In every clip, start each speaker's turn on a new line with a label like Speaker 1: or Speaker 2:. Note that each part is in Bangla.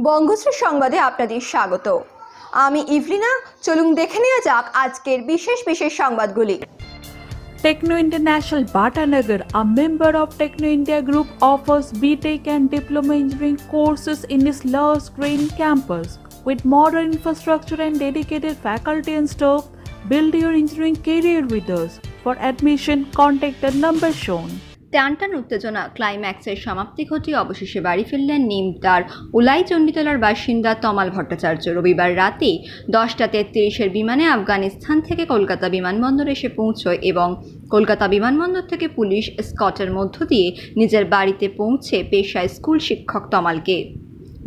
Speaker 1: বঙ্গশ্রী সংবাদে আপনাদের স্বাগত। আমি ইভলিনা। চলুন দেখে নেওয়া যাক আজকের বিশেষ সংবাদগুলি।
Speaker 2: Techno International Bhatanagar, a member of Techno India Group, offers BTech and Diploma Engineering courses in its lush green campus. With modern infrastructure and dedicated faculty and staff, build your engineering career with us. For admission, contact the number shown.
Speaker 1: টানটান উত্তেজনা ক্লাইম্যাক্সের সমাপ্তি ঘটিয়ে অবশেষে বাড়ি ফিরলেন নিমতার উলাই চণ্ডীতলার বাসিন্দা তমাল ভট্টাচার্য। রবিবার রাতে 10:33-এর বিমানে আফগানিস্তান থেকে কলকাতা বিমানবন্দরে এসে পৌঁছয় এবং কলকাতা বিমানবন্দর থেকে পুলিশ স্কটের মধ্য দিয়ে নিজের বাড়িতে পৌঁছে পেশায় স্কুল শিক্ষক তমালকে।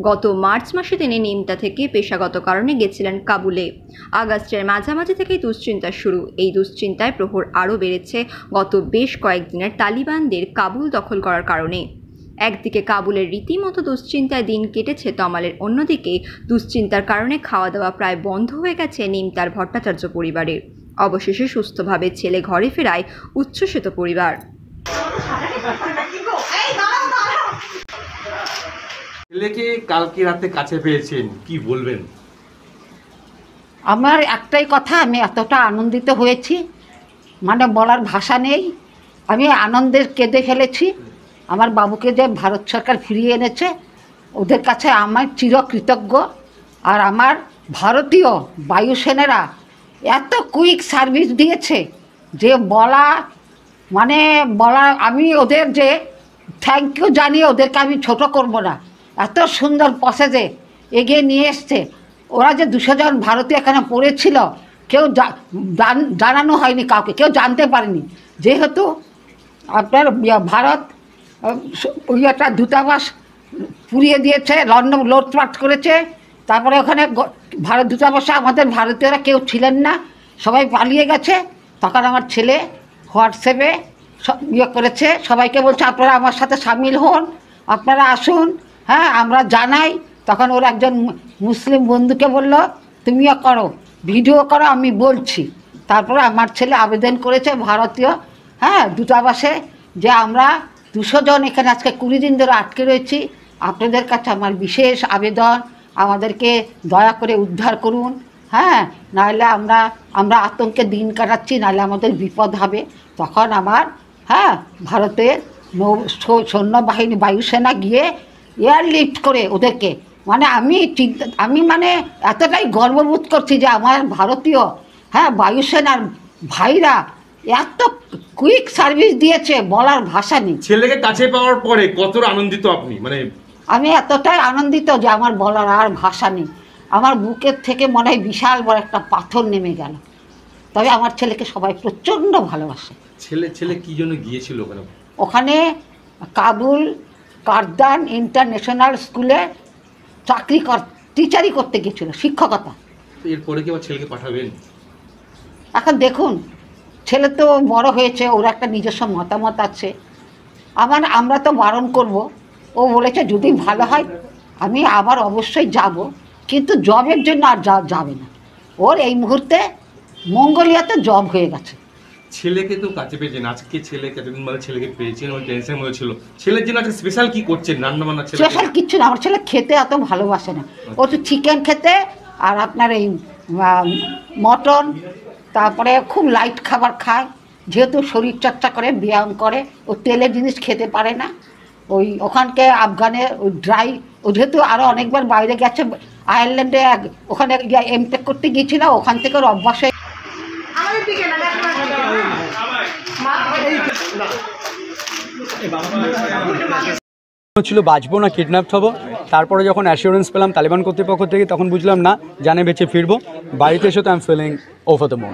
Speaker 1: গত মার্চ মাসে তিনি নিমতা থেকে পেশাগত কারণে গেছিলেন কাবুলে। আগস্টের মাঝামাঝি থেকেই দুশ্চিন্তা শুরু। এই দুশ্চিন্তায় প্রহর আরও বেড়েছে গত বেশ কয়েকদিনের তালিবানদের কাবুল দখল করার কারণে। একদিকে কাবুলের রীতিমতো দুশ্চিন্তায় দিন কেটেছে তমালের, অন্যদিকে দুশ্চিন্তার কারণে খাওয়া দাওয়া প্রায় বন্ধ হয়ে গেছে নিমতার ভট্টাচার্য পরিবারের। অবশেষে সুস্থভাবে ছেলে ঘরে ফেরায় উচ্ছ্বসিত পরিবার।
Speaker 3: ছেলেকে কালকে রাতে কাছে পেয়েছেন, কি বলবেন?
Speaker 4: আমার একটাই কথা, আমি এতটা আনন্দিত হয়েছি মানে বলার ভাষা নেই। আমি আনন্দের কেঁদে ফেলেছি। আমার বাবুকে যে ভারত সরকার ফিরিয়ে এনেছে ওদের কাছে আমার চিরকৃতজ্ঞ। আর আমার ভারতীয় বায়ুসেনারা এত কুইক সার্ভিস দিয়েছে যে বলা আমি ওদের যে থ্যাংক ইউ জানিয়ে ওদেরকে আমি ছোট করব না। এত সুন্দর প্রসেসে এগিয়ে নিয়ে এসছে। ওরা যে 200 জন ভারতীয় এখানে পড়েছিল কেউ জানানো হয়নি কাউকে, কেউ জানতে পারেনি। যেহেতু আপনার ভারত একটা দূতাবাস পুড়িয়ে দিয়েছে, লন্ডন লোটপাট করেছে, তারপরে ওখানে ভারত দূতাবাসে আমাদের ভারতীয়রা কেউ ছিলেন না, সবাই পালিয়ে গেছে। তখন আমার ছেলে হোয়াটসঅ্যাপে করেছে, সবাইকে বলছে আপনারা আমার সাথে সামিল হন, আপনারা আসুন, হ্যাঁ আমরা জানাই। তখন ওর একজন মুসলিম বন্ধুকে বলল তুমিও করো, ভিডিও করো, আমি বলছি। তারপরে আমার ছেলে আবেদন করেছে ভারতীয় দূতাবাসে যে আমরা 200 জন এখানে আজকে 20 দিন ধরে আটকে রয়েছি, আপনাদের কাছে আমার বিশেষ আবেদন, আমাদেরকে দয়া করে উদ্ধার করুন। নাহলে আমরা আতঙ্কে দিন কাটাচ্ছি, নাহলে আমাদের বিপদ হবে। তখন আমার ভারতের সৈন্যবাহিনী বায়ুসেনা গিয়ে এয়ারলিফট করে ওদেরকে আমি এতটাই গর্ববোধ করছি যে আমার ভারতীয় বায়ুসেনার ভাইরা এত কুইক সার্ভিস দিয়েছে, বলার ভাষা নেই।
Speaker 3: ছেলেকে কাছে পাওয়ার পরে কতটা আনন্দিত আপনি?
Speaker 4: আমি এতটাই আনন্দিত যে আমার বলার আর ভাষা নেই। আমার বুকের থেকে মনে হয় বিশাল বড় একটা পাথর নেমে গেল। তবে আমার ছেলেকে সবাই প্রচণ্ড ভালোবাসে।
Speaker 3: ছেলে কি জন্য গিয়েছিল
Speaker 4: ওখানে? কাবুল কারদান ইন্টারন্যাশনাল স্কুলে টিচারই করতে গিয়েছিল, শিক্ষকতা।
Speaker 3: এরপরে কি আবার ছেলেকে পাঠাবেন?
Speaker 4: এখন দেখুন, ছেলে তো বড় হয়েছে, ওর একটা নিজস্ব মতামত আছে। আমরা তো বারণ করব। ও বলেছে যদি ভালো হয় আমি আবার অবশ্যই যাব, কিন্তু জবের জন্য আর যাবে না। ওর এই মুহূর্তে মঙ্গোলিয়াতে জব হয়ে গেছে।
Speaker 3: ছেলেকে তো কাছে পেয়েছেন, আজকে ছেলেকে ছেলেকে পেয়েছেন, ওই টেনশন হয়েছিল। ছেলের জন্য আজকে স্পেশাল কি করছেন? রান্না বান্না?
Speaker 4: স্পেশাল কিচ্ছু না, আমার ছেলে খেতে এত ভালোবাসে না। ও তো চিকেন খেতে আর আপনার এই মটন, তারপরে খুব লাইট খাবার খায়। যেহেতু শরীরচর্চা করে, ব্যায়াম করে, ও তেলের জিনিস খেতে পারে না। ওখানকে আফগানে ওই ড্রাই, ও যেহেতু আরও অনেকবার বাইরে গেছে, আয়ারল্যান্ডে ওখানে এমটেক করতে গিয়েছিল, ওখান থেকে ওর অভ্যাস
Speaker 5: ছিল বাঁচবো না কিডন্যাপ হবো। তারপরে যখন অ্যাসিওরেন্স পেলাম তালিবান কর্তৃপক্ষ থেকে, তখন বুঝলাম না, জানে বেঁচে ফিরবো। বাড়িতে এসে তো I am feeling over the moon.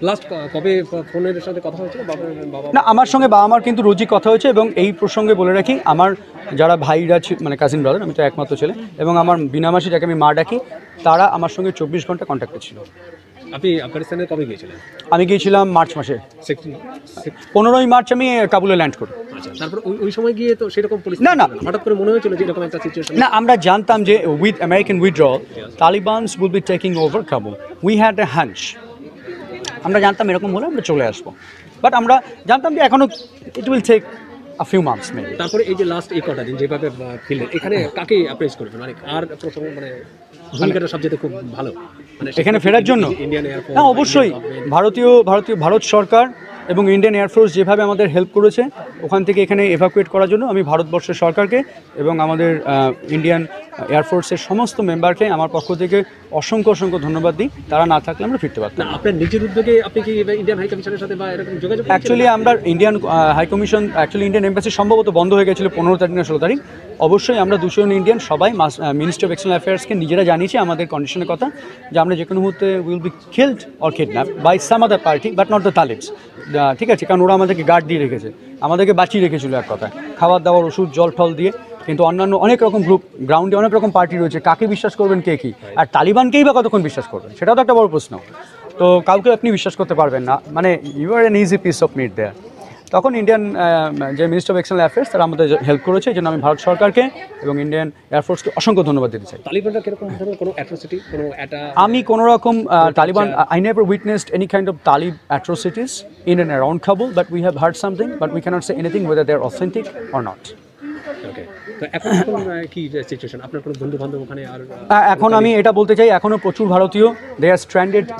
Speaker 6: Last কবে ফোনের সাথে কথা হয়েছিল
Speaker 5: না, আমার সঙ্গে বাবা মার কিন্তু রোজই কথা হয়েছে। এবং এই প্রসঙ্গে বলে রাখি, আমার যারা ভাইরা কাজিন ব্রাদার, আমি তো একমাত্র ছেলে, এবং আমার বিনামাসি যাকে আমি মা ডাকি, তারা আমার সঙ্গে 24 ঘন্টা কন্ট্যাক্টে ছিল।
Speaker 6: আপনি আফগানিস্তানে কবে গিয়েছিলেন?
Speaker 5: আমি গিয়েছিলাম মার্চ মাসে, 15ই মার্চ আমি কাবুলে ল্যান্ড করি।
Speaker 6: তারপর ওই সময় গিয়ে তো সেরকম
Speaker 5: না
Speaker 6: হঠাৎ করে মনে হয়েছিল যে এরকম একটা সিচুয়েশন?
Speaker 5: না, আমরা জানতাম যে with American withdrawal Talibans will be taking over Kabul. We had a hunch. আমরা জানতাম এরকম হলে আমরা চলে আসবো, বাট আমরা জানতাম যে এখনও it will take a few months maybe.
Speaker 6: তারপরে এই যে লাস্ট এই কটা দিন যেভাবে ফিল্ডে এখানে কাকে অ্যাপ্রেস করবেন, মানে আর প্রথম মানে ভূমিকাটা সবচেয়ে খুব ভালো মানে
Speaker 5: এখানে ফেরার জন্য
Speaker 6: ইন্ডিয়ান এয়ারফোর্স?
Speaker 5: না, অবশ্যই ভারত সরকার এবং ইন্ডিয়ান এয়ারফোর্স যেভাবে আমাদের হেল্প করেছে ওখান থেকে এখানে এভাকুয়েট করার জন্য আমি ভারতবর্ষের সরকারকে এবং আমাদের ইন্ডিয়ান এয়ারফোর্সের সমস্ত মেম্বারকে আমার পক্ষ থেকে অসংখ্য ধন্যবাদ দিই। তারা না থাকলে আমরা ফিরতে পারতাম
Speaker 6: না,
Speaker 5: না।
Speaker 6: আপনার নিজের উদ্যোগে আপনি কি ইন্ডিয়ান হাই কমিশনের সাথে বা এরকম যোগাযোগ
Speaker 5: অ্যাকচুয়ালি আমরা Indian high commission Indian embassy সম্ভবত বন্ধ হয়ে গেছিলো 15 তারিখ না 16 তারিখ। অবশ্যই আমরা 200 জন ইন্ডিয়ান সবাই মিনিস্ট্রি অফ এক্সটার্নাল অ্যাফেয়ার্সকে নিজেরা জানিয়েছি আমাদের কন্ডিশনের কথা, যে আমরা যে কোনো মুহূর্তে will be killed or kidnap by some other party but not the Talibs. ঠিক আছে, কারণ ওরা আমাদেরকে গার্ড দিয়ে রেখেছে, আমাদেরকে বাঁচিয়ে রেখেছিল এক কথায়, খাবার দাবার ওষুধ জল টল দিয়ে। কিন্তু অন্যান্য অনেক রকম গ্রুপ গ্রাউন্ডে অনেক রকম পার্টি রয়েছে, কাকে বিশ্বাস করবেন কে কী, আর তালিবানকেই বা কতক্ষণ বিশ্বাস করবেন সেটাও তো একটা বড় প্রশ্ন। তো কাউকে আপনি বিশ্বাস করতে পারবেন না, মানে you are an easy piece of meat there. তখন ইন্ডিয়ান যে মিনিস্টার অফ এক্সটার্নাল অ্যাফেয়ার্স তারা আমাদের হেল্প করেছে, এই জন্য আমি ভারত সরকারকে এবং ইন্ডিয়ান এয়ারফোর্সকে অসংখ্য ধন্যবাদ দিতে চাই।
Speaker 6: তালিবানরা কিরকম ধরনের কোনো অ্যাট্রোসিটি কোনো
Speaker 5: আমি কোনো রকম Taliban I never witnessed any kind of Talib atrocities in and around Kabul, but we have heard something but we cannot say anything whether they are authentic or not.
Speaker 6: Okay, তো এখন কি সিচুয়েশন? আপনার কোনো বন্ধু বান্ধব ওখানে আর
Speaker 5: এখন আমি এটা বলতে চাই, এখনও প্রচুর ভারতীয় দে আর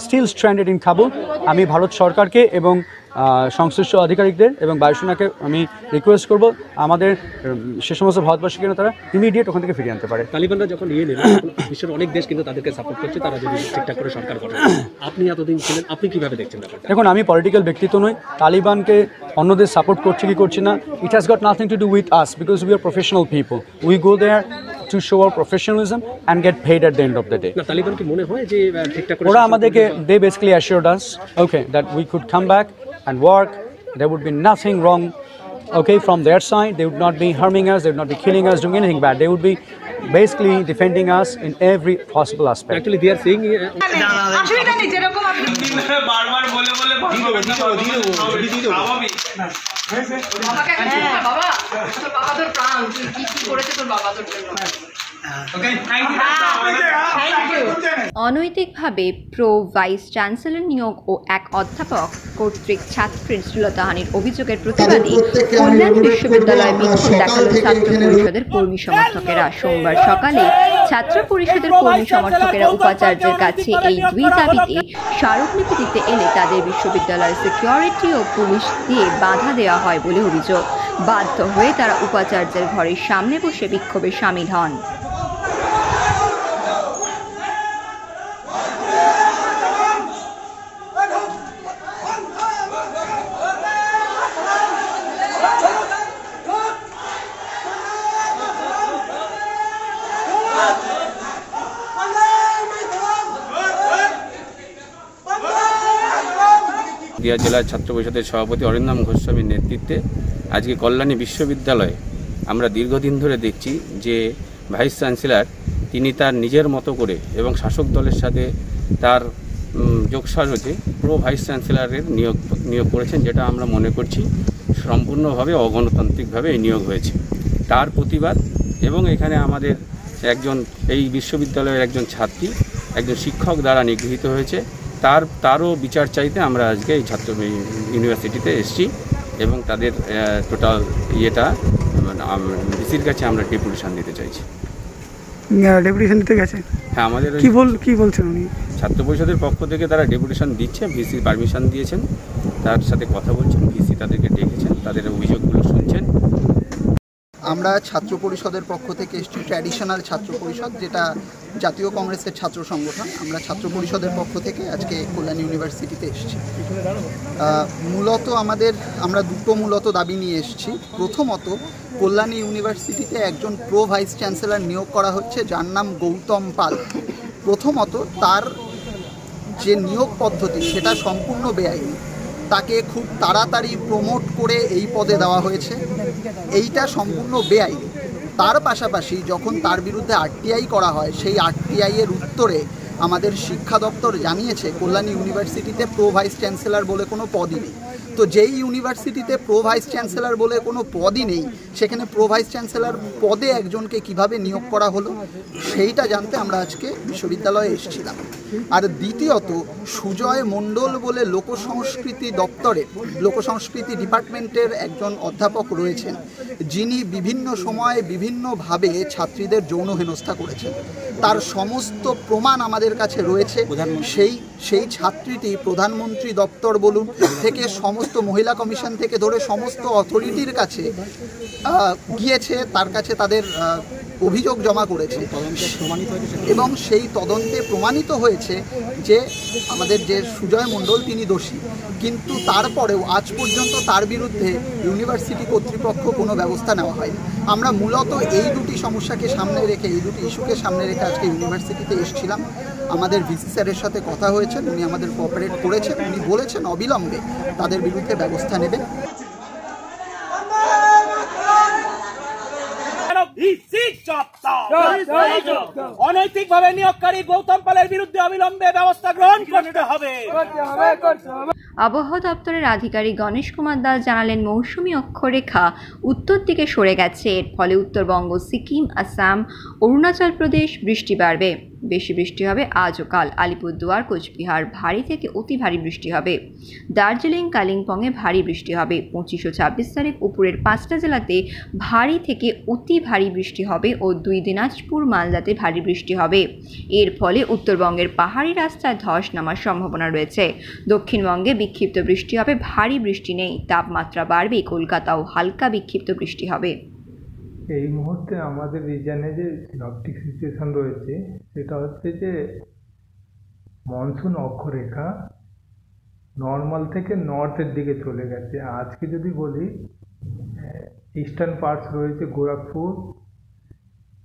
Speaker 5: স্টিল স্ট্র্যান্ডেড ইন কাবুল। আমি ভারত সরকারকে এবং সংশ্লিষ্ট আধিকারিকদের এবং বায়ুসেনাকে আমি রিকোয়েস্ট করব আমাদের সে সমস্ত ভারতবাসীকে তারা ইমিডিয়েট ওখান থেকে ফিরিয়ে আনতে পারে।
Speaker 6: তালিবানরা যখন নিয়ে নিল, বিশ্বের অনেক দেশ কিন্তু তাদেরকে সাপোর্ট করছে, তারা যদি ঠিকঠাক করে সরকার করে। আপনি এতদিন ছিলেন, আপনি কিভাবে দেখছেন ব্যাপারটা?
Speaker 5: দেখুন, আমি পলিটিক্যাল ব্যক্তিত্ব নই, তালিবানকে অন্য দেশ সাপোর্ট করছে কি করছে না, it has got nothing to do with us because we are professional people, we go there to show our professionalism and get paid at the end of the day.
Speaker 6: না, তালিবান কি মনে হয় যে ঠিকঠাক করে
Speaker 5: ওরা আমাদেরকে they basically assured us okay that we could come back and work, there would be nothing wrong okay from their side, they would not be harming us, they would not be killing us, doing anything bad, they would be basically defending us in every possible aspect.
Speaker 6: Actually they are saying
Speaker 7: অসুবিধা নেই, যেরকম আপনি
Speaker 3: বারবার বলে
Speaker 7: বাবাকে বাবা তোর বাবা তোর প্রাণ, তুই কি করেছে তোর বাবা তোর জন্য।
Speaker 1: অনৈতিকভাবে প্রো ভাইস চ্যান্সেলর নিয়োগ ও এক অধ্যাপক কর্তৃক ছাত্রের শ্লীলতাহানির অভিযোগের প্রতিবাদে কল্যাণ বিশ্ববিদ্যালয়ে বিক্ষোভ দেখালো ছাত্র পরিষদের কর্মী সমর্থকেরা। সোমবার সকালে ছাত্র পরিষদের কর্মী সমর্থকেরা উপাচার্যের কাছে এই দুই দাবিতে স্মারকলিপি দিতে এলে তাদের বিশ্ববিদ্যালয়ের সিকিউরিটি ও পুলিশ দিয়ে বাধা দেওয়া হয় বলে অভিযোগ। বাধ্য হয়ে তারা উপাচার্যের ঘরের সামনে বসে বিক্ষোভে সামিল হন।
Speaker 8: নদিয়া জেলার ছাত্র পরিষদের সভাপতি অরিন্দম গোস্বামীর নেতৃত্বে আজকে কল্যাণী বিশ্ববিদ্যালয়ে আমরা দীর্ঘদিন ধরে দেখছি যে ভাইস চ্যান্সেলর তিনি তার নিজের মতো করে এবং শাসক দলের সাথে তার যোগসাজশে প্রো ভাইস চ্যান্সেলরের নিয়োগ করেছেন, যেটা আমরা মনে করছি সম্পূর্ণভাবে অগণতান্ত্রিকভাবে এই নিয়োগ হয়েছে। তার প্রতিবাদ এবং এখানে আমাদের এই বিশ্ববিদ্যালয়ের একজন ছাত্রী একজন শিক্ষক দ্বারা নিগৃহীত হয়েছে, তারও বিচার চাইতে আমরা আজকে এই ছাত্র ইউনিভার্সিটিতে এসেছি এবং তাদের টোটাল ডিসির কাছে আমরা ডেপুটেশন দিতে চাইছি।
Speaker 9: ডেপুটেশন দিতে গেছে?
Speaker 8: হ্যাঁ, আমাদের
Speaker 9: কি বলছেন উনি?
Speaker 8: ছাত্র পরিষদের পক্ষ থেকে তারা ডেপুটেশন দিচ্ছে, ভিসি পারমিশন দিয়েছেন, তার সাথে কথা বলছেন, ভিসি তাদেরকে ডেকেছেন, তাদের অভিযোগগুলো শুনছেন।
Speaker 10: আমরা ছাত্র পরিষদের পক্ষ থেকে এসেছি, ট্র্যাডিশনাল ছাত্র পরিষদ যেটা জাতীয় কংগ্রেসের ছাত্র সংগঠন। আমরা ছাত্র পরিষদের পক্ষ থেকে আজকে কল্যাণ ইউনিভার্সিটিতে এসেছি। মূলত আমরা দুটো দাবি নিয়ে এসেছি। প্রথমত, কল্যাণী ইউনিভার্সিটিতে একজন প্রো ভাইস চ্যান্সেলর নিয়োগ করা হচ্ছে যার নাম গৌতম পাল। প্রথমত, তার যে নিয়োগ পদ্ধতি সেটা সম্পূর্ণ বেআইনি। তাকে খুব তাড়াতাড়ি প্রমোট করে এই পদে দেওয়া হয়েছে, এইটা সম্পূর্ণ বেআইনি। তার পাশাপাশি যখন তার বিরুদ্ধে আরটিআই করা হয়, সেই আরটিআইয়ের উত্তরে আমাদের শিক্ষা দপ্তর জানিয়েছে কল্যাণী ইউনিভার্সিটিতে প্রো ভাইস চ্যান্সেলর বলে কোনো পদই নেই। তো যেই ইউনিভার্সিটিতে প্রো ভাইস চ্যান্সেলর বলে কোনো পদই নেই, সেখানে প্রো ভাইস চ্যান্সেলর পদে একজনকে কিভাবে নিয়োগ করা হলো সেইটা জানতে আমরা আজকে বিশ্ববিদ্যালয়ে এসেছিলাম। আর দ্বিতীয়ত, সুজয় মণ্ডল বলে লোকসংস্কৃতি ডিপার্টমেন্টের একজন অধ্যাপক রয়েছেন, যিনি বিভিন্ন সময়ে বিভিন্নভাবে ছাত্রীদের যৌন হেনস্থা করেছেন। তার সমস্ত প্রমাণ আমাদের কাছে রয়েছে। সেই ছাত্রীটি প্রধানমন্ত্রী দপ্তর বলুন থেকে সমস্ত মহিলা কমিশন থেকে ধরে সমস্ত অথরিটির কাছে গিয়েছে, তার কাছে তাদের অভিযোগ জমা করেছে এবং সেই তদন্তে প্রমাণিত হয়েছে যে আমাদের যে সুজয় মণ্ডল তিনি দোষী। কিন্তু তারপরেও আজ পর্যন্ত তার বিরুদ্ধে ইউনিভার্সিটি কর্তৃপক্ষ কোনো ব্যবস্থা নেওয়া হয়নি। আমরা মূলত এই দুটি সমস্যাকে সামনে রেখে, এই দুটি ইস্যুকে সামনে রেখে আজকে ইউনিভার্সিটিতে এসেছিলাম। আমাদের ভিসি স্যারের সাথে কথা হয়েছে, উনি আমাদের কোঅপারেট করেছেন, উনি বলেছেন অবিলম্বে তাদের বিরুদ্ধে ব্যবস্থা নেবেন।
Speaker 11: অনৈতিকভাবে নিয়োগকারী গৌতম পালের বিরুদ্ধে অবিলম্বে ব্যবস্থা গ্রহণ করতে হবে।
Speaker 1: আবহাওয়া দপ্তরের আধিকারিক গণেশ কুমার দাস জানালেন, মৌসুমী অক্ষরেখা উত্তর দিকে সরে গেছে। এর ফলে উত্তরবঙ্গ, সিকিম, আসাম, অরুণাচল প্রদেশ বৃষ্টি বাড়বে। বেশি বৃষ্টি হবে আজ ও কাল। আলিপুরদুয়ার, কোচবিহার ভারী থেকে অতি ভারী বৃষ্টি হবে। দার্জিলিং, কালিম্পংয়ে ভারী বৃষ্টি হবে। 25 ও 26 তারিখ উপরের 5টা জেলাতে ভারী থেকে অতি ভারী বৃষ্টি হবে ও 2 দিনাজপুর, মালদাতে ভারী বৃষ্টি হবে। এর ফলে উত্তরবঙ্গের পাহাড়ি রাস্তায় ধস নামার সম্ভাবনা রয়েছে। দক্ষিণবঙ্গে বিক্ষিপ্ত বৃষ্টি হবে, ভারী বৃষ্টি নেই। তাপমাত্রা বাড়বে, কলকাতাও হালকা বিক্ষিপ্ত বৃষ্টি হবে।
Speaker 12: এই মুহূর্তে আমাদের রিজনে যে সিনপটিক সিচুয়েশন রয়েছে সেটা হচ্ছে যে মনসুন অক্ষরেখা নর্মাল থেকে নর্থের দিকে চলে গেছে। আজকে যদি বলি, ইস্টার্ন পার্টস রয়েছে গোরখপুর,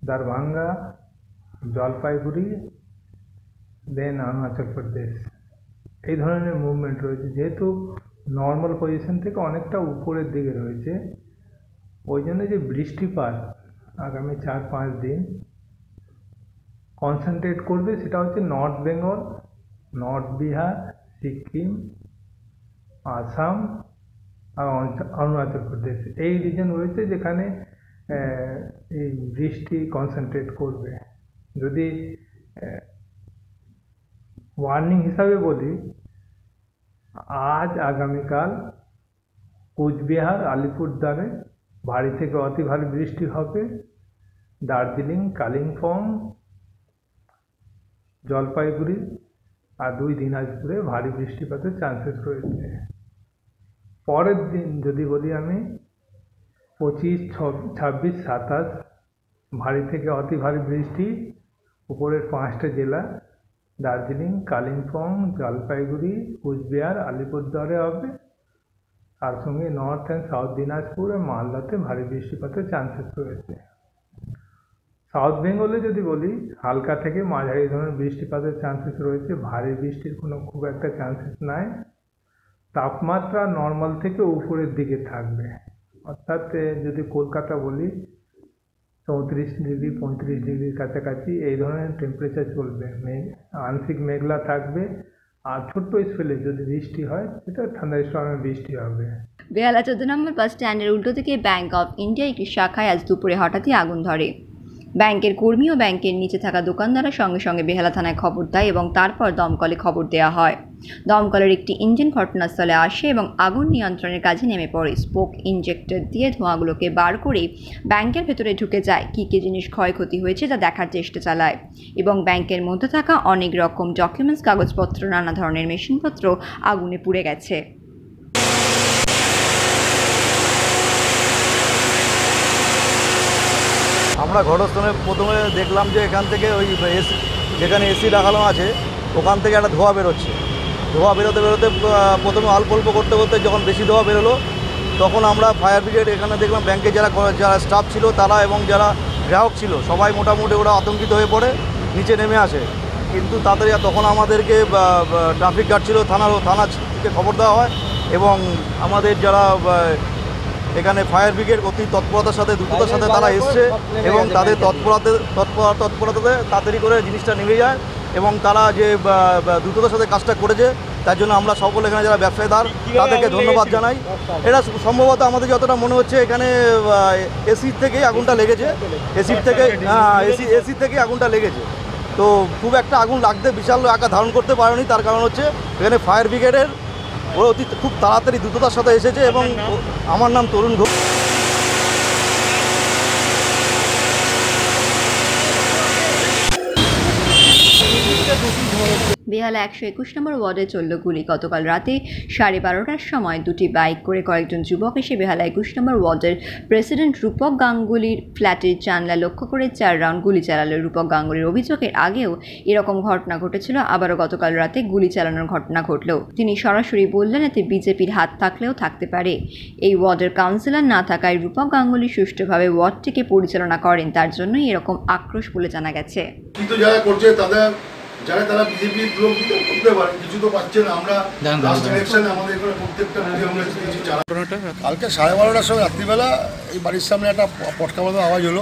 Speaker 12: দারভাঙ্গা, জলপাইগুড়ি, দেন অরুণাচল প্রদেশ, এই ধরনের মুভমেন্ট রয়েছে। যেহেতু নর্মাল পজিশন থেকে অনেকটা উপরের দিকে রয়েছে, ওই জন্য যে বৃষ্টিপাত আগামী 4-5 দিন কনসেন্ট্রেট করবে সেটা হচ্ছে নর্থ বেঙ্গল, নর্থ বিহার, সিকিম, আসাম আর অরুণাচল প্রদেশ। এই রিজন রয়েছে যেখানে এই বৃষ্টি কনসেন্ট্রেট করবে। যদি ওয়ার্নিং হিসাবে বলি, আজ আগামীকাল কোচবিহার, আলিপুরদুয়ারে ভারী থেকে অতি ভারী বৃষ্টি হবে। দার্জিলিং, কালিম্পং, জলপাইগুড়ি আর 2 দিনাজপুরে ভারী বৃষ্টিপাতের চান্সেস রয়েছে। পরের দিন যদি বলি আমি, 25, 26, 27 ভারী থেকে অতি ভারী বৃষ্টি উপরের 5টা জেলা দার্জিলিং, কালিম্পং, জলপাইগুড়ি, কোচবিহার, আলিপুরদুয়ারে হবে। তার সঙ্গে নর্থ অ্যান্ড সাউথ দিনাজপুর আর মালদাতে ভারী বৃষ্টিপাতের চান্সেস রয়েছে। সাউথ বেঙ্গলে যদি বলি, হালকা থেকে মাঝারি ধরনের বৃষ্টিপাতের চান্সেস রয়েছে। ভারী বৃষ্টির কোনো খুব একটা চান্সেস নাই। তাপমাত্রা নর্মাল থেকে উপরের দিকে থাকবে। অর্থাৎ যদি কলকাতা বলি, 34 ডিগ্রি 35 ডিগ্রির কাছাকাছি এই ধরনের টেম্পারেচার চলবে। আংশিক মেঘলা থাকবে আর ছোট্ট স্পেলে যদি বৃষ্টি হয় সেটা ঠান্ডা স্টর্মের বৃষ্টি হবে।
Speaker 1: বেহালা 14 নম্বর বাস স্ট্যান্ডের উল্টো দিকে ব্যাংক অফ ইন্ডিয়া একটি শাখায় আজ দুপুরে হঠাৎই আগুন ধরে। ব্যাংকের কর্মী ও ব্যাংকের নিচে থাকা দোকানদাররা সঙ্গে সঙ্গে বেহালা থানায় খবর দেয় এবং তারপর দমকলে খবর দেওয়া হয়। দমকলের একটি ইঞ্জিন ঘটনাস্থলে আসে এবং আগুন নিয়ন্ত্রণের কাজে নেমে পড়ে। স্পোক ইনজেক্টর দিয়ে ধোঁয়াগুলোকে বার করে ব্যাংকের ভেতরে ঢুকে যায়। কী কী জিনিস ক্ষয়ক্ষতি হয়েছে তা দেখার চেষ্টা চালায় এবং ব্যাংকের মধ্যে থাকা অনেক রকম ডকুমেন্টস, কাগজপত্র, নানা ধরনের মেশিনপত্র আগুনে পুড়ে গেছে।
Speaker 13: আমরা ঘটনাস্থলে প্রথমে দেখলাম যে এখান থেকে ওই যেখানে এসি লাগানো আছে ওখান থেকে একটা ধোঁয়া বেরোচ্ছে। ধোঁয়া বেরোতে বেরোতে প্রথমে অল্প অল্প করতে করতে যখন বেশি ধোঁয়া বেরোলো তখন আমরা ফায়ার ব্রিগেড এখানে দেখলাম ব্যাংকে যারা স্টাফ ছিল তারা এবং যারা গ্রাহক ছিল সবাই মোটামুটি ওরা আতঙ্কিত হয়ে পড়ে নিচে নেমে আসে। কিন্তু তাড়াতাড়ি তখন আমাদেরকে ট্রাফিক গার্ড ছিল থানা থেকে খবর দেওয়া হয় এবং আমাদের যারা এখানে ফায়ার ব্রিগেড অতি তৎপরতার সাথে দ্রুততার সাথে তারা এসছে এবং তাদের তৎপরতাতে তাড়াতাড়ি করে জিনিসটা নেমে যায় এবং তারা যে দ্রুততার সাথে কাজটা করেছে তার জন্য আমরা সকলে এখানে যারা ব্যবসায়ীদার তাদেরকে ধন্যবাদ জানাই। এটা সম্ভবত আমাদের যতটা মনে হচ্ছে এখানে এসির থেকেই আগুনটা লেগেছে, এসির থেকে আগুনটা লেগেছে। তো খুব একটা আগুন লাগতে বিশাল আকার ধারণ করতে পারেনি, তার কারণ হচ্ছে এখানে ফায়ার ব্রিগেডের ওরা খুব তাড়াতাড়ি দ্রুততার সাথে এসেছে। এবং আমার নাম তরুণ ঘোষ।
Speaker 1: বেহালা 121 নম্বর ওয়ার্ডে চলল গুলি। গতকাল রাতে 12:30টার সময় দুটি বাইক করে কয়েকজন যুবক এসে বেহালা 21 নম্বর ওয়ার্ডের প্রেসিডেন্ট রূপক গাঙ্গুলির ফ্ল্যাটের জানলা লক্ষ্য করে 4 রাউন্ড গুলি চালালো। রূপক গাঙ্গুলির অভিযোগের আগেও এরকম ঘটনা ঘটেছিল, আবারও গতকাল রাতে গুলি চালানোর ঘটনা ঘটলেও তিনি সরাসরি বললেন এতে বিজেপির হাত থাকলেও থাকতে পারে। এই ওয়ার্ডের কাউন্সিলর না থাকায় রূপক গাঙ্গুলি সুষ্ঠুভাবে ওয়ার্ডটিকে পরিচালনা করেন, তার জন্যই এরকম আক্রোশ বলে জানা গেছে।
Speaker 14: কিন্তু যারা করছে তারা বিজেপির লোক করতে পারে, কিছু তো পাচ্ছে না। আমরা লাস্ট ইলেকশনে আমাদের এখানে প্রত্যেকটা কালকে 12:30টার সময় রাত্রিবেলা এই বাড়ির সামনে একটা পটকা মতো আওয়াজ হলো।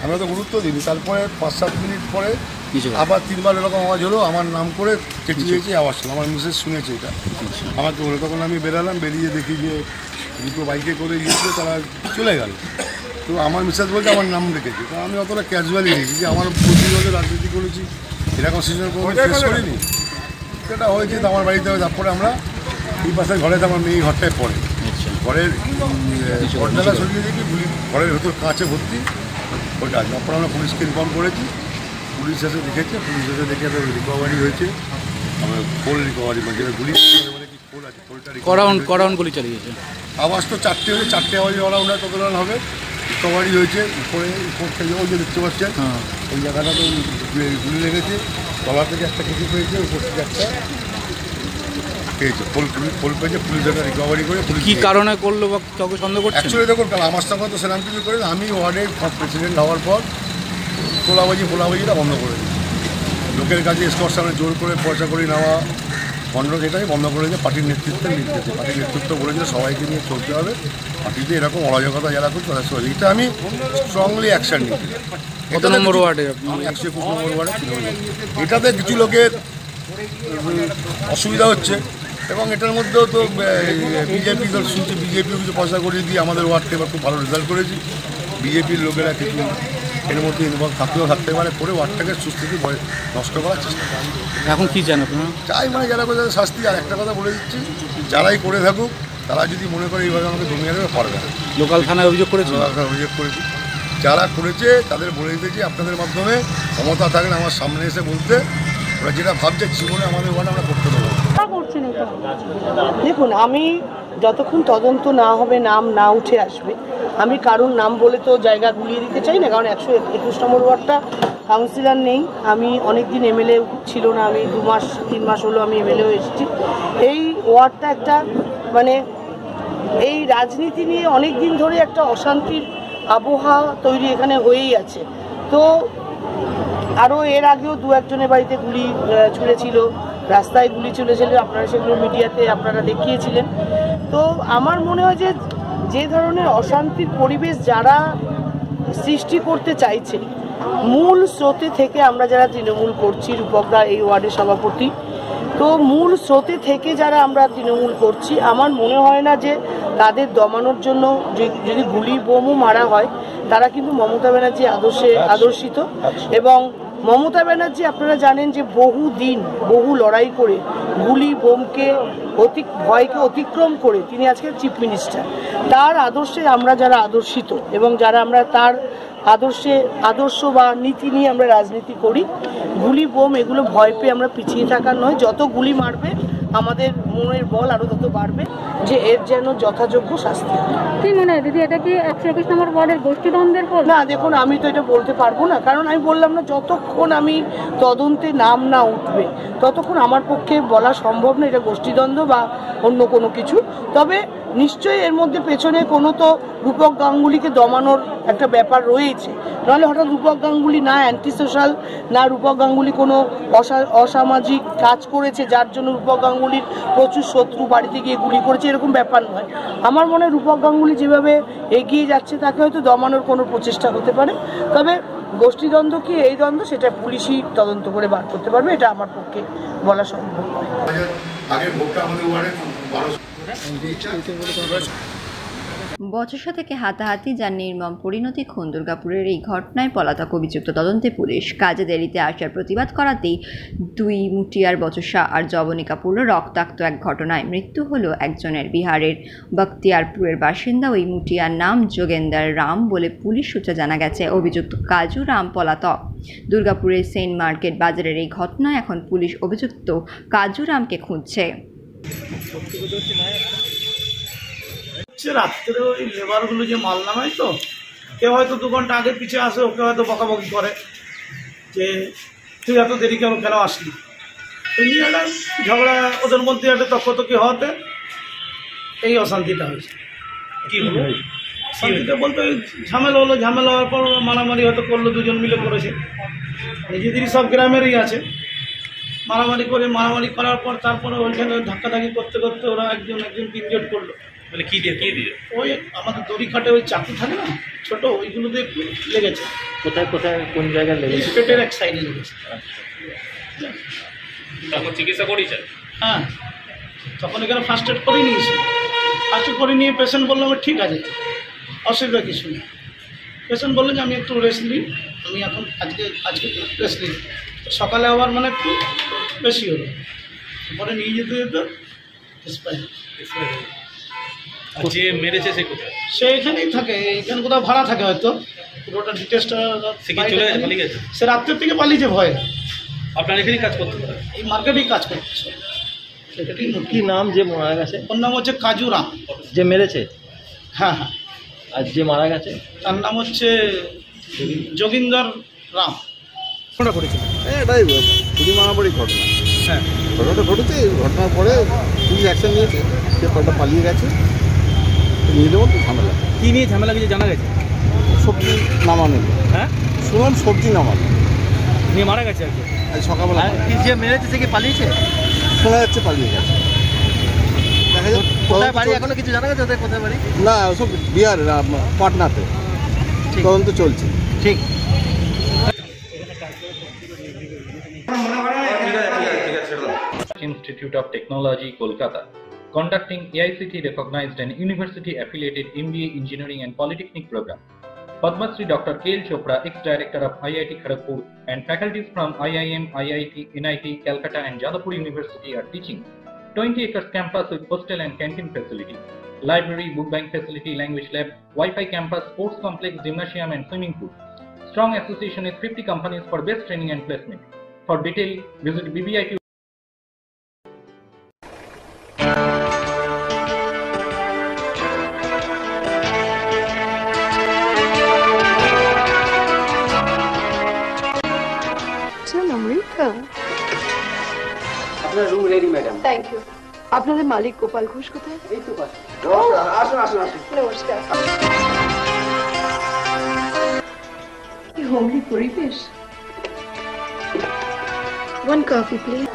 Speaker 14: আমরা তো গুরুত্ব দিইনি। তারপরে 5-7 মিনিট পরে আবার 3বার এরকম আওয়াজ হলো। আমার নাম করে চেঁচিয়েছে আওয়াজ হলো। আমার মিসেস শুনেছে এটা, আমাকে বলে। তখন আমি বেরালাম, বেরিয়ে দেখি যে দুটো বাইকে করে গিয়েছিল, তারা চলে গেল। তো আমার মিসেস বলতে আমার নাম রেখেছে। তো আমি অতটা ক্যাজুয়ালি নিয়েছি যে আমার প্রতিনিয়ত রাজনীতি করেছি, এরকম সিজন কোনো ফেস করিনি। সেটা হয়েছে তো আমার বাড়িতে। তারপরে আমরা এই পাশের ঘরে আমার মেয়ে ঘরটায় পড়ে, ঘরের ঘরটা সরিয়ে দেখি ঘরের ভেতর কাঁচে ভর্তি ওটা। তারপরে আমরা পুলিশকে ইনফর্ম করেছি, পুলিশ এসে দেখেছে, পুলিশ এসে দেখে রিকভারি হয়েছে। আমার ফুল রিকভারি, মানে যেটা গুলি ফুল আছে, ফুলটা
Speaker 5: করাউন্ড গুলি চালিয়েছে।
Speaker 14: আওয়াজ তো 4টে হয়েছে, 4টে আওয়াজে অরাউন্ডার কত রান হবে। রিকভারি হয়েছে। উপরে উপরটা ওই যে দেখতে পাচ্ছেন ওই জায়গাটা তো গুলি লেগেছে। তলা থেকে একটা কিছু পেয়েছে, উপর থেকে একটা পেয়েছে, ফুল পেয়েছে। পুলিশ একটা রিকভারি করে
Speaker 5: কি কারণে করলো বা কাউকে সন্দেহ করছে?
Speaker 14: অ্যাকচুয়ালি দেখুন, কাল আমার সঙ্গে তো সেরকম কিছু করে আমি ওয়ার্ডের প্রেসিডেন্ট হওয়ার পর ফোলাবাজিটা বন্ধ করে দিই। লোকের কাছে এক্সকর্শনে জোর করে পয়সা করে নেওয়া বন্ধ, এটাই বন্ধ করেছে পার্টির নেতৃত্বের নির্দেশে। পার্টির নেতৃত্ব বলেছিল সবাইকে নিয়ে চলতে হবে, পার্টিতে এরকম অরাজকতা যারা করছে তাদের সঙ্গে এটা আমি স্ট্রংলি অ্যাকশন নিই।
Speaker 5: কত নম্বর ওয়ার্ডে?
Speaker 14: 121 নম্বর ওয়ার্ডে। এটাতে কিছু লোকের অসুবিধা হচ্ছে এবং এটার মধ্যেও তো বিজেপি দল শুনছে, বিজেপিও কিছু পয়সা করে দিয়ে আমাদের ওয়ার্ডকে এবার খুব ভালো রেজাল্ট করেছি। বিজেপির লোকেরা কিছু এর মধ্যে ইনভলভ থাকতে পারে, করে ওয়ার্ডটাকে সুস্থিতি নষ্ট করার চেষ্টা করে।
Speaker 5: এখন কী চান আপনারা?
Speaker 14: চাই মানে যারা করে শাস্তি। আর একটা কথা বলে দিচ্ছি, যারাই করে থাকুক তারা যদি মনে করে এইভাবে আমাকে দমিয়ে দেবে পারবে না।
Speaker 5: লোকাল থানায় অভিযোগ করেছি,
Speaker 14: যারা করেছে তাদের বলে দিতেছি আপনাদের মাধ্যমে ক্ষমতা থাকলে আমার সামনে এসে বলতে, ওরা যেটা ভাবছে জীবনে আমাদের ওয়ার্ডে আমরা করতে দেবো।
Speaker 15: দেখুন, আমি যতক্ষণ তদন্ত না হবে, নাম না উঠে আসবে, আমি কারোর নাম বলে তো জায়গা গুলিয়ে দিতে চাই না। কারণ 121 নম্বর ওয়ার্ডটা কাউন্সিলর নেই। আমি অনেক দিন এমএলএ ছিল না, আমি 2-3 মাস হলো আমি এমএলএও এসেছি। এই ওয়ার্ডটা একটা মানে এই রাজনীতি নিয়ে অনেক দিন ধরে একটা অশান্তির আবহাওয়া তৈরি এখানে হয়েই আছে। তো আরও এর আগেও 2-1জনের বাড়িতে গুলি ছুঁড়েছিল, রাস্তায় গুলি চলেছিল, আপনারা সেগুলো মিডিয়াতে আপনারা দেখিয়েছিলেন। তো আমার মনে হয় যে ধরনের অশান্তির পরিবেশ যারা সৃষ্টি করতে চাইছে, মূল স্রোতে থেকে আমরা যারা তৃণমূল করছি, রূপকদা এই ওয়ার্ডের সভাপতি, তো মূল স্রোতে থেকে যারা আমরা তৃণমূল করছি, আমার মনে হয় না যে তাদের দমানোর জন্য যদি গুলি বোমও মারা হয়, তারা কিন্তু মমতা ব্যানার্জি আদর্শিত। এবং মমতা ব্যানার্জি আপনারা জানেন যে বহু লড়াই করে গুলি বোমকে ভয়কে অতিক্রম করে তিনি আজকে চিফ মিনিস্টার। তার আদর্শে আমরা যারা আদর্শিত এবং যারা আমরা তার আদর্শ বা নীতি নিয়ে আমরা রাজনীতি করি, গুলি বোম এগুলো ভয় পেয়ে আমরা পিছিয়ে থাকার নয়। যত গুলি মারবে আমাদের মনের বল আরও তত বাড়বে যে এর যেন যথাযোগ্য শাস্তি।
Speaker 16: কি মনে হয় দিদি, এটা কি 121 নম্বর ওয়ার্ডের গোষ্ঠীদ্বন্দ্বের ফল?
Speaker 15: না, দেখুন, আমি তো এটা বলতে পারবো না। কারণ আমি বললাম না, যতক্ষণ আমি তদন্তে নাম না উঠবে ততক্ষণ আমার পক্ষে বলা সম্ভব না এটা গোষ্ঠীদ্বন্দ্ব বা অন্য কোনো কিছু। তবে নিশ্চয়ই এর মধ্যে পেছনে কোনো তো রূপক গাঙ্গুলিকে দমানোর একটা ব্যাপার রয়েছে। নাহলে হঠাৎ রূপক গাঙ্গুলি না অ্যান্টি সোশ্যাল, না রূপক গাঙ্গুলি কোনো অসামাজিক কাজ করেছে যার জন্য রূপক গাঙ্গুলির প্রচুর শত্রু বাড়িতে গিয়ে গুলি করেছে, এরকম ব্যাপার নয়। আমার মনে হয় রূপক গাঙ্গুলি যেভাবে এগিয়ে যাচ্ছে তাকে হয়তো দমানোর কোনো প্রচেষ্টা হতে পারে। তবে গোষ্ঠীদ্বন্দ্ব কি এই দ্বন্দ্ব, সেটা পুলিশই তদন্ত করে বার করতে পারবে, এটা আমার পক্ষে বলা সম্ভব নয়।
Speaker 1: বচসা থেকে হাতাহাতি যার নির্মম পরিণতি খুন দুর্গাপুরের এই ঘটনায় পলাতক অভিযুক্ত তদন্তে পুলিশ। কাজে দেরিতে আসার প্রতিবাদ করাতেই দুই মুটিয়ার বচসা আর জবনিকা পড়ল রক্তাক্ত এক ঘটনায়। মৃত্যু হলো একজনের। বিহারের বখতিয়ারপুরের বাসিন্দা ওই মুটিয়ার নাম যোগেন্দর রাম বলে পুলিশ সূত্রে জানা গেছে। অভিযুক্ত কাজু রাম পলাতক। দুর্গাপুরের সেন্ট মার্কেট বাজারের এই ঘটনায় এখন পুলিশ অভিযুক্ত কাজু রামকে খুঁজছে।
Speaker 17: রাত্রে ওই লেবারগুলো যে মাল নামায়, তো কেউ হয়তো 2 ঘন্টা আগে পিছিয়ে আসে, ওকে হয়তো বকাবকি করে যে তুই এত দেরি কেন আসলি। এমনি একটা ঝগড়া ওদের মধ্যে একটা তর্কতর্কি হওয়াতে এই অশান্তিটা হয়েছে। কি হলো শান্তিতে বলতে ঝামেলা হলো, ঝামেলা হওয়ার পর মারামারি হয়তো করলো, 2 জন মিলে করেছে। নিজেদেরই সব গ্রামেরই আছে। মারামারি করার পর তারপরে ওইখানে ধাক্কাধাক্কি করতে করতে ওরা একজন ইনজোর্ড করলো।
Speaker 6: মানে কি দিয়ে
Speaker 17: ওই আমাদের দড়ি খাটে ওই চাকু থাকে না ছোট, ওইগুলোতে একটু লেগেছে।
Speaker 6: কোথায় কোন জায়গায় লেগেছে?
Speaker 17: পেটের এক সাইডে লেগেছে।
Speaker 6: তখন চিকিৎসা করেছে?
Speaker 17: হ্যাঁ, তখন এখানে ফার্স্ট এড করে নিয়েছি। ফার্স্ট এড করে নিয়ে পেশেন্ট বললো আমার ঠিক আছে, অসুবিধা কিছু নেই। পেশেন্ট বললো যে আমি একটু রেস্ট নিই, আমি এখন আজকে রেস্ট নিই। সকালে আবার মানে একটু বেশি হলো, পরে নিয়ে যেতে
Speaker 6: যে মেরেছে সে কোথায়?
Speaker 17: সে এখানেই থাকে, এখানে কোথাও ভাড়া থাকে হয়তো। পুরোটা ডিটেলসটা সে রাত্রের থেকে পালিয়েছে ভয়ে।
Speaker 6: আপনার এখানেই কাজ করতে পারে?
Speaker 17: এই মার্কেটেই কাজ করতেছে।
Speaker 18: কি নাম যে মারা গেছে?
Speaker 17: ওর নাম হচ্ছে কাজু রাম।
Speaker 18: যে মেরেছে?
Speaker 17: হ্যাঁ।
Speaker 18: আর যে মারা গেছে
Speaker 17: তার নাম হচ্ছে যোগেন্দর রাম।
Speaker 6: ঘটনা ঘটেছিল
Speaker 19: এটাই খুবই মারামারি ঘটনা।
Speaker 6: হ্যাঁ,
Speaker 19: ঘটনাটা ঘটেছে। ঘটনার পরে পুলিশ অ্যাকশন নিয়েছে, সে কটা পালিয়ে গেছে। নিজেদের মধ্যে ঝামেলা।
Speaker 6: কী নিয়ে ঝামেলা কিছু জানা গেছে?
Speaker 19: সবজি নামানো।
Speaker 6: হ্যাঁ,
Speaker 19: শুনলাম সবজি নামানো
Speaker 6: নিয়ে মারা গেছে আর কি।
Speaker 19: আজ সকালবেলা
Speaker 18: যে মেরেছে সে কি পালিয়েছে?
Speaker 19: শোনা যাচ্ছে পালিয়ে গেছে। দেখা যাচ্ছে
Speaker 18: কোথায় বাড়ি এখনো কিছু জানা গেছে ওদের কোথায় বাড়ি?
Speaker 19: না, সব বিহার পাটনাতে তদন্ত চলছে।
Speaker 18: ঠিক।
Speaker 20: Institute of Technology, Kolkata, conducting AICT recognized and university affiliated MBA Engineering and Polytechnic program. Padma Shri Dr. K.L. Chopra, ex-director of IIT Kharagpur, and faculties from IIM, IIT, NIT, Calcutta and Jadavpur University are teaching. 20 acres campus with hostel and canteen facility, library, book bank facility, language lab, Wi-Fi campus, sports complex, gymnasium and swimming pool. Strong association with 50 companies for best training and placement. For detail, visit BBIT.
Speaker 18: আপনার room ready madam.
Speaker 15: Thank you. আপনাদের মালিক গোপাল ঘোষ কোথায়?
Speaker 18: এই তো পাশে। আসুন আসুন আসুন।
Speaker 15: নমস্কার। কি হোমলি পরিবেশ। One coffee, please.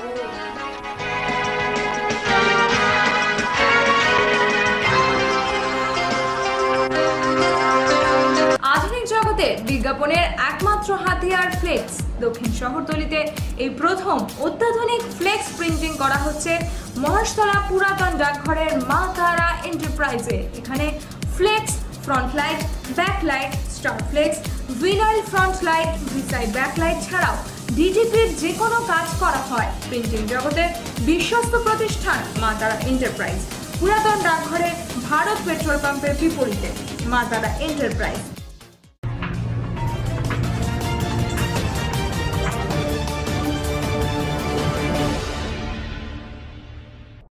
Speaker 21: আধুনিক জগতে বিজ্ঞাপনের একমাত্র হাতিয়ার ফ্লেক্স। দক্ষিণ শহরতলিতে এই প্রথম অত্যাধুনিক ফ্লেক্স প্রিন্টিং করা হচ্ছে মহেশতলা পুরাতন ডাকঘরের মা তারা এন্টারপ্রাইজে। এখানে flex, front light, back light, star flex, vinyl front light, beside back light ছাড়াও ডিটিপির যে কোনো কাজ করা হয়। প্রিন্টিং জগতের বিশ্বস্ত প্রতিষ্ঠান মা তারা এন্টারপ্রাইজ। পুরাতন ডাকঘরে ভারত পেট্রোল পাম্পের বিপরীতে মা তারা এন্টারপ্রাইজ।